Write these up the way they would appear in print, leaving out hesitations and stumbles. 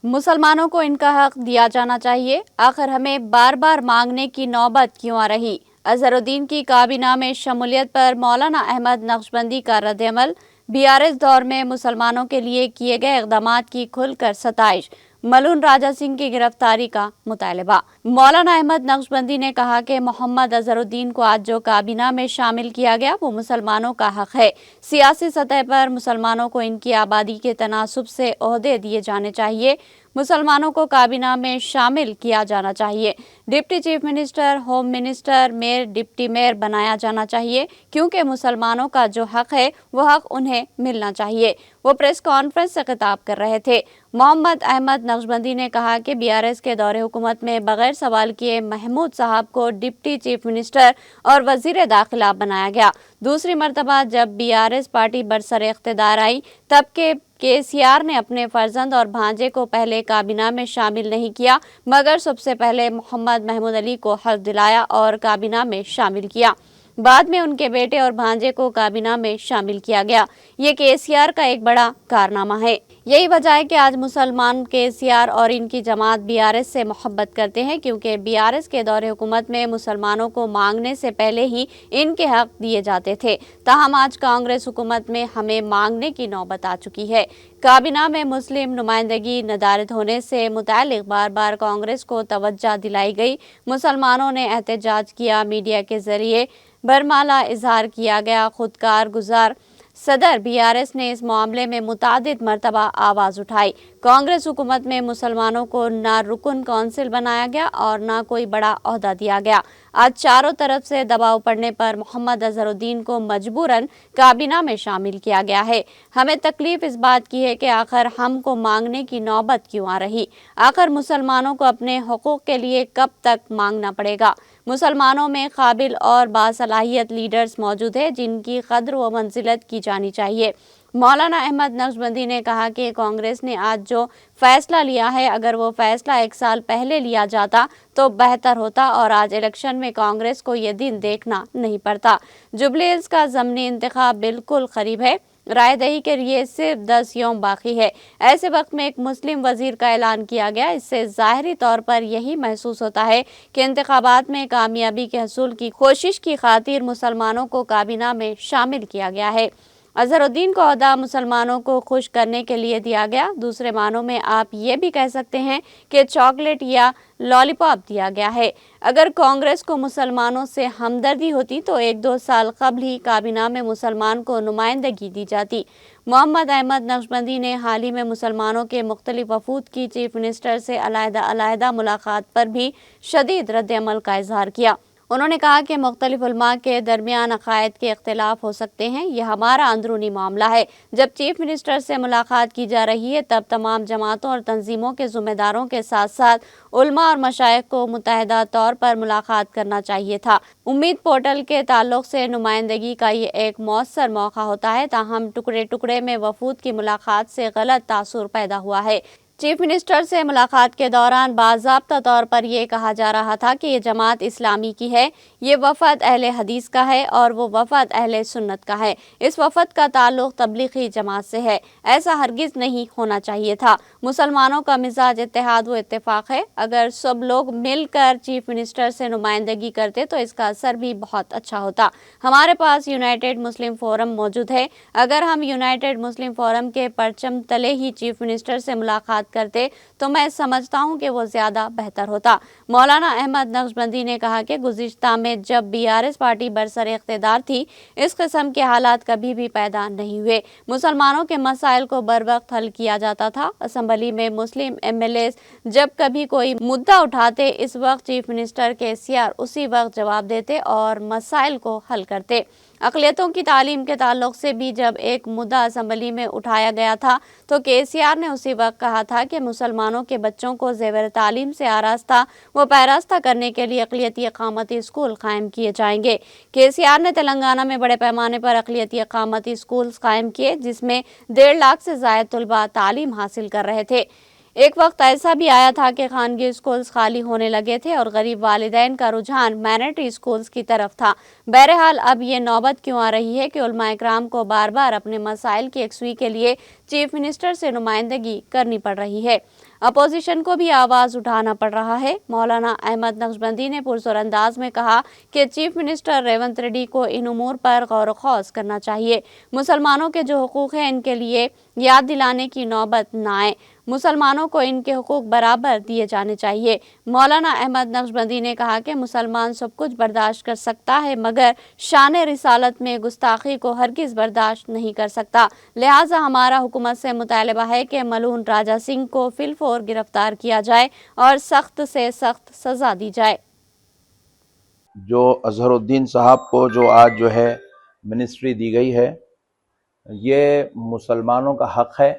मुसलमानों को इनका हक दिया जाना चाहिए। आखिर हमें बार बार मांगने की नौबत क्यों आ रही। अजहरुद्दीन की काबीना में शमूलियत पर मौलाना अहमद नक्शबंदी का रद्द-ए-अमल। बीआरएस दौर में मुसलमानों के लिए किए गए इक़दामात की खुलकर सताइश। मलून राजा सिंह की गिरफ्तारी का मुतालबा। मौलाना अहमद नक्शबंदी ने कहा कि मोहम्मद अजहरुद्दीन को आज जो काबीना में शामिल किया गया वो मुसलमानों का हक है। सियासी सतह पर मुसलमानों को इनकी आबादी के तनासुब से ओहदे दिए जाने चाहिए। मुसलमानों को काबीना में शामिल किया जाना चाहिए। Deputy chief minister, home minister, mayor, deputy mayor बनाया जाना चाहिए, क्योंकि मुसलमानों का जो हक है वो हक उन्हें मिलना चाहिए। वो प्रेस कॉन्फ्रेंस से खिताब कर रहे थे। मोहम्मद अहमद नक्शबंदी ने कहा कि बीआरएस के दौरे हुकूमत में बगैर सवाल किए महमूद साहब को डिप्टी चीफ मिनिस्टर और वजीर दाखिला बनाया गया। दूसरी मरतबा जब बीआरएस पार्टी बरसर इख्तिदार आई तब के केसीआर ने अपने फर्जंद और भांजे को पहले काबीना में शामिल नहीं किया, मगर सबसे पहले मोहम्मद महमूद अली को हल्फ दिलाया और काबीना में शामिल किया। बाद में उनके बेटे और भांजे को काबीना में शामिल किया गया। ये केसीआर का एक बड़ा कारनामा है। यही वजह है कि आज मुसलमान केसीआर और इनकी जमात बीआरएस से मोहब्बत करते हैं, क्योंकि बीआरएस के दौरे हुकूमत में मुसलमानों को मांगने से पहले ही इनके हक दिए जाते थे। ताहम आज कांग्रेस हुकूमत में हमें मांगने की नौबत आ चुकी है। काबीना में मुस्लिम नुमाइंदगी नदारद होने से मुतालिक बार बार कांग्रेस को तवज्जो दिलाई गई। मुसलमानों ने एहतजाज किया, मीडिया के जरिए बरमाला इजहार किया गया। खुदकार गुजार सदर बीआरएस ने इस मामले में मुतादिद मरतबा आवाज़ उठाई। कांग्रेस हुकूमत में मुसलमानों को ना रुकन कौंसिल बनाया गया और ना कोई बड़ा ओहदा दिया गया। आज चारों तरफ से दबाव पड़ने पर मोहम्मद अजहरुद्दीन को मजबूरन काबीना में शामिल किया गया है। हमें तकलीफ इस बात की है कि आखिर हमको मांगने की नौबत क्यों आ रही। आखिर मुसलमानों को अपने हुकूक के लिए कब तक मांगना पड़ेगा। मुसलमानों में काबिल और बासलाहियत लीडर्स मौजूद है, जिनकी कद्र व मंजिलत की जानी चाहिए। मौलाना अहमद नक्शबंदी ने कहा कि कांग्रेस ने आज जो फैसला लिया है, अगर वो फैसला 1 साल पहले लिया जाता तो बेहतर होता और आज इलेक्शन में कांग्रेस को ये दिन देखना नहीं पड़ता। जुबली हिल्स का ज़मनी इंतखाब बिल्कुल करीब है। राय दही के लिए सिर्फ 10 यौम बाकी है। ऐसे वक्त में एक मुस्लिम वजीर का ऐलान किया गया। इससे ज़ाहिरी तौर पर यही महसूस होता है कि इंतखाबात में कामयाबी के हसूल की कोशिश की खातिर मुसलमानों को काबीना में शामिल किया गया है। अजहरुद्दीन को ओहदा मुसलमानों को खुश करने के लिए दिया गया। दूसरे मानों में आप ये भी कह सकते हैं कि चॉकलेट या लॉलीपॉप दिया गया है। अगर कांग्रेस को मुसलमानों से हमदर्दी होती तो 1-2 साल कबल ही काबीना में मुसलमान को नुमाइंदगी दी जाती। मोहम्मद अहमद नक्शबंदी ने हाल ही में मुसलमानों के मुख्तलिफ वफूद की चीफ मिनिस्टर से अलहदा मुलाकात पर भी शदीद रद्द-ए-अमल का इजहार किया। उन्होंने कहा कि मुख्तलिफ उलमा के दरमियान अकायद के इख्तिलाफ हो सकते हैं, यह हमारा अंदरूनी मामला है। जब चीफ मिनिस्टर से मुलाकात की जा रही है तब तमाम जमातों और तंजीमों के ज़िम्मेदारों के साथ साथ उलमा और मशाइख को मुतहदा तौर पर मुलाकात करना चाहिए था। उम्मीद पोर्टल के ताल्लुक से नुमाइंदगी का ये एक मौसर मौका होता है, ताहम टुकड़े टुकड़े में वफूद की मुलाकात से गलत तासुर पैदा हुआ है। चीफ मिनिस्टर से मुलाकात के दौरान बाज़ाब्ता तौर पर यह कहा जा रहा था कि ये जमात इस्लामी की है, ये वफद अहले हदीस का है और वो वफद अहले सुन्नत का है। इस वफद का ताल्लुक तबलीगी जमात से है। ऐसा हरगिज़ नहीं होना चाहिए था। मुसलमानों का मिजाज इत्तेहाद व इत्तेफाक है। अगर सब लोग मिलकर चीफ मिनिस्टर से नुमाइंदगी करते तो इसका असर भी बहुत अच्छा होता। हमारे पास यूनाइटेड मुस्लिम फोरम मौजूद है। अगर हम यूनाइटेड मुस्लिम फोरम के परचम तले ही चीफ मिनिस्टर से मुलाकात करते तो मैं समझता हूं कि वो ज्यादा बेहतर होता। मौलाना अहमद नक्शबंदी ने कहा कि गुज़िश्ता में जब बीआरएस पार्टी बरसर इख्तिदार थी, इस किस्म के हालात कभी भी पैदा नहीं हुए। मुसलमानों के मसाइल को बर वक्त हल किया जाता था। असम्बली में मुस्लिम एमएलए जब कभी कोई मुद्दा उठाते, इस वक्त चीफ मिनिस्टर केसीआर उसी वक्त जवाब देते और मसाइल को हल करते। अक़लियतों की तालीम के ताल्लुक से भी जब एक मुद्दा असम्बली में उठाया गया था तो केसीआर ने उसी वक्त कहा था कि मुसलमानों के बच्चों को ज़ेवर तालीम से आरास्ता व पैरास्ता करने के लिए अक़लियती इक़ामती स्कूल कायम किए जाएंगे। केसीआर ने तेलंगाना में बड़े पैमाने पर अक़लियती इक़ामती स्कूल कायम किए, जिसमें 1.5 लाख से ज़ायद तलबा तालीम हासिल कर रहे थे। एक वक्त ऐसा भी आया था कि खानगी स्कूल्स खाली होने लगे थे और गरीब वालिदैन का रुझान माइनॉरिटी स्कूल्स की तरफ था। बहरहाल अब ये नौबत क्यों आ रही है कि उलमा इकराम को बार बार अपने मसाइल की यकसुई के लिए चीफ मिनिस्टर से नुमाइंदगी करनी पड़ रही है। अपोजिशन को भी आवाज उठाना पड़ रहा है। मौलाना अहमद नक्शबंदी ने पुरजोर अंदाज में कहा कि चीफ मिनिस्टर रेवंत रेड्डी को इन उमूर पर गौर व खौज करना चाहिए। मुसलमानों के जो हुकूक हैं इनके लिए याद दिलाने की नौबत न आए। मुसलमानों को इनके हुकूक बराबर दिए जाने चाहिए। मौलाना अहमद नक्शबंदी ने कहा कि मुसलमान सब कुछ बर्दाश्त कर सकता है मगर शान रिसालत में गुस्ताखी को हरगिज़ बर्दाश्त नहीं कर सकता। लिहाजा हमारा हुकूमत से मुतालबा है कि मलून राजा सिंह को फिलफौर गिरफ्तार किया जाए और सख्त से सख्त सज़ा दी जाए। जो अजहरुद्दीन साहब को जो आज जो है मिनिस्ट्री दी गई है, ये मुसलमानों का हक़ है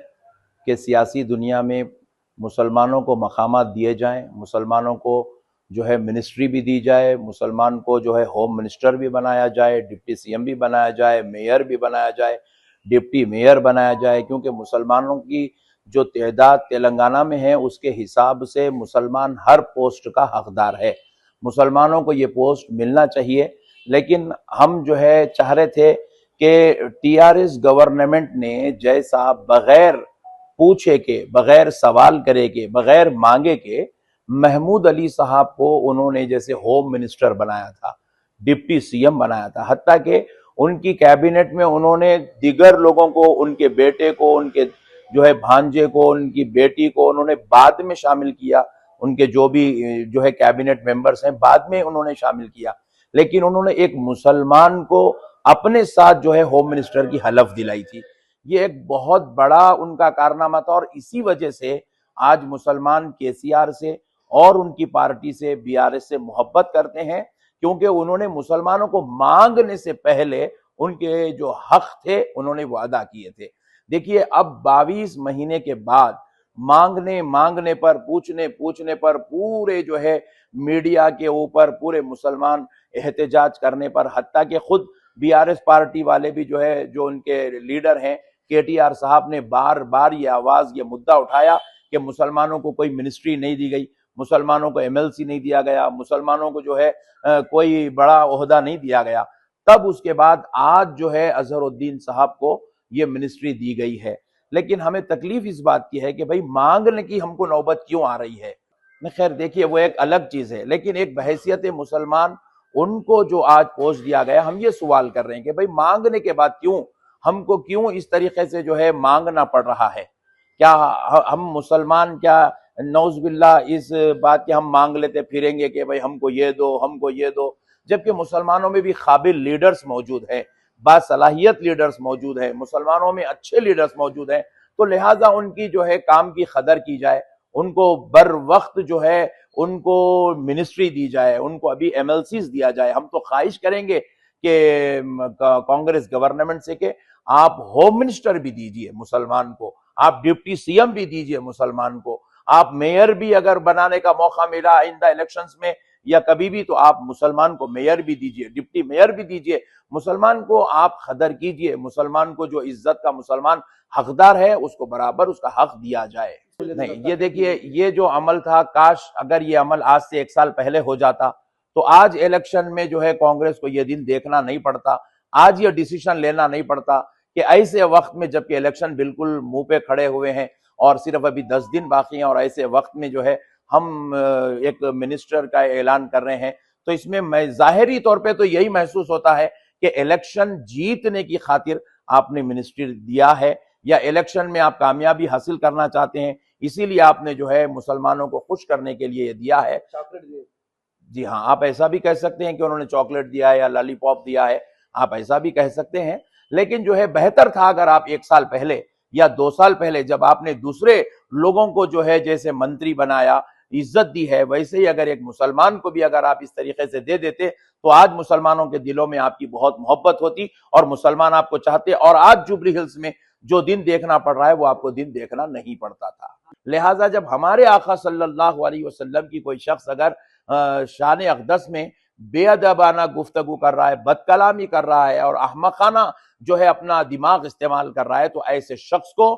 कि सियासी दुनिया में मुसलमानों को मकामात दिए जाएं, मुसलमानों को जो है मिनिस्ट्री भी दी जाए, मुसलमान को जो है होम मिनिस्टर भी बनाया जाए, डिप्टी सीएम भी बनाया जाए, मेयर भी बनाया जाए, डिप्टी मेयर बनाया जाए, क्योंकि मुसलमानों की जो तादाद तेलंगाना में है उसके हिसाब से मुसलमान हर पोस्ट का हकदार है। मुसलमानों को ये पोस्ट मिलना चाहिए। लेकिन हम जो है चाह रहे थे कि टीआरएस गवर्नमेंट ने जैसा बगैर पूछे के, बगैर सवाल करे के, बगैर मांगे के महमूद अली साहब को उन्होंने जैसे होम मिनिस्टर बनाया था, डिप्टी सीएम बनाया था, हत्ता कि उनकी कैबिनेट में उन्होंने दिगर लोगों को, उनके बेटे को, उनके जो है भांजे को, उनकी बेटी को उन्होंने बाद में शामिल किया। उनके जो भी जो है कैबिनेट मेंबर्स हैं बाद में उन्होंने शामिल किया, लेकिन उन्होंने एक मुसलमान को अपने साथ जो है होम मिनिस्टर की हलफ दिलाई थी। ये एक बहुत बड़ा उनका कारनामा था और इसी वजह से आज मुसलमान केसीआर से और उनकी पार्टी से, बीआरएस से मोहब्बत करते हैं, क्योंकि उन्होंने मुसलमानों को मांगने से पहले उनके जो हक थे उन्होंने वो अदा किए थे। देखिए, अब 22 महीने के बाद मांगने पर, पूछने पर पूरे जो है मीडिया के ऊपर पूरे मुसलमान एहतजाज करने पर, हत्ता कि खुद बीआरएस पार्टी वाले भी जो है, जो उनके लीडर हैं केटीआर साहब ने बार बार ये आवाज, ये मुद्दा उठाया कि मुसलमानों को कोई मिनिस्ट्री नहीं दी गई, मुसलमानों को एमएलसी नहीं दिया गया, मुसलमानों को जो है कोई बड़ा ओहदा नहीं दिया गया। तब उसके बाद आज जो है अजहरुद्दीन साहब को ये मिनिस्ट्री दी गई है। लेकिन हमें तकलीफ इस बात की है कि भाई मांगने की हमको नौबत क्यों आ रही है। खैर देखिए, वो एक अलग चीज है, लेकिन एक बहैसियत मुसलमान उनको जो आज पोस्ट दिया गया, हम ये सवाल कर रहे हैं कि भाई मांगने के बाद हमको क्यों इस तरीके से जो है मांगना पड़ रहा है। क्या हम मुसलमान क्या नौज़बिल्ला इस बात के हम मांग लेते फिरेंगे कि भाई हमको ये दो, हमको ये दो, जबकि मुसलमानों में भी काबिल लीडर्स मौजूद हैं, बासलाहियत लीडर्स मौजूद हैं, मुसलमानों में अच्छे लीडर्स मौजूद हैं। तो लिहाजा उनकी जो है काम की कदर की जाए, उनको बर वक्त जो है उनको मिनिस्ट्री दी जाए, उनको अभी एमएलसीज दिया जाए। हम तो ख्वाहिश करेंगे कि कांग्रेस गवर्नमेंट से कि आप होम मिनिस्टर भी दीजिए मुसलमान को, आप डिप्टी सीएम भी दीजिए मुसलमान को, आप मेयर भी अगर बनाने का मौका मिला आइंदा इलेक्शंस में या कभी भी, तो आप मुसलमान को मेयर भी दीजिए, डिप्टी मेयर भी दीजिए। मुसलमान को आप कदर कीजिए, मुसलमान को जो इज्जत का मुसलमान हकदार है उसको बराबर उसका हक दिया जाए। नहीं, ये देखिए, ये जो अमल था, काश अगर ये अमल आज से 1 साल पहले हो जाता तो आज इलेक्शन में जो है कांग्रेस को ये दिन देखना नहीं पड़ता, आज ये डिसीजन लेना नहीं पड़ता कि ऐसे वक्त में, जबकि इलेक्शन बिल्कुल मुंह पे खड़े हुए हैं और सिर्फ अभी 10 दिन बाकी हैं, और ऐसे वक्त में जो है हम एक मिनिस्टर का ऐलान कर रहे हैं, तो इसमें मैं जाहिरी तौर पे तो यही महसूस होता है कि इलेक्शन जीतने की खातिर आपने मिनिस्ट्री दिया है, या इलेक्शन में आप कामयाबी हासिल करना चाहते हैं, इसीलिए आपने जो है मुसलमानों को खुश करने के लिए दिया है। जी हाँ, आप ऐसा भी कह सकते हैं कि उन्होंने चॉकलेट दिया है या लॉलीपॉप दिया है, आप ऐसा भी कह सकते हैं। लेकिन जो है बेहतर था अगर आप 1 साल पहले या 2 साल पहले, जब आपने दूसरे लोगों को जो है जैसे मंत्री बनाया, इज्जत दी है, वैसे ही अगर एक मुसलमान को भी अगर आप इस तरीके से दे देते तो आज मुसलमानों के दिलों में आपकी बहुत मोहब्बत होती और मुसलमान आपको चाहते, और आज जुबली हिल्स में जो दिन देखना पड़ रहा है वो आपको दिन देखना नहीं पड़ता था। लिहाजा जब हमारे आका सल्लल्लाहु अलैहि वसल्लम की कोई शख्स अगर शान अक़दस में बेअदबाना गुफ्तगू कर रहा है, बदकलामी कर रहा है और अहमकाना जो है अपना दिमाग इस्तेमाल कर रहा है, तो ऐसे शख्स को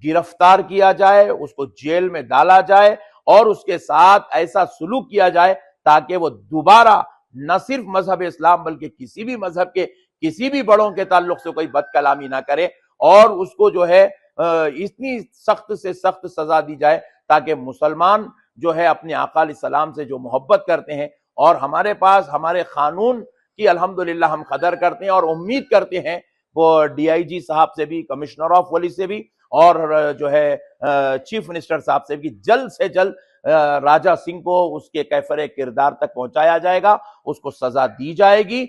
गिरफ्तार किया जाए, उसको जेल में डाला जाए और उसके साथ ऐसा सुलूक किया जाए ताकि वो दोबारा न सिर्फ मजहब इस्लाम बल्कि किसी भी मजहब के किसी भी बड़ों के ताल्लुक से कोई बदकलामी ना करे, और उसको जो है इतनी सख्त से सख्त सजा दी जाए تاکہ مسلمان جو ہے اپنے آقا علیہ السلام سے جو محبت کرتے ہیں اور ہمارے پاس ہمارے قانون کی الحمدللہ ہم قدر کرتے ہیں اور امید کرتے ہیں وہ ڈی آئی جی صاحب سے بھی، کمشنر آف پولیس سے بھی، اور جو ہے چیف منسٹر صاحب سے بھی جلد سے جلد راجہ سنگھ کو اس کے کیفر کردار تک پہنچایا جائے گا، اس کو سزا دی جائے گی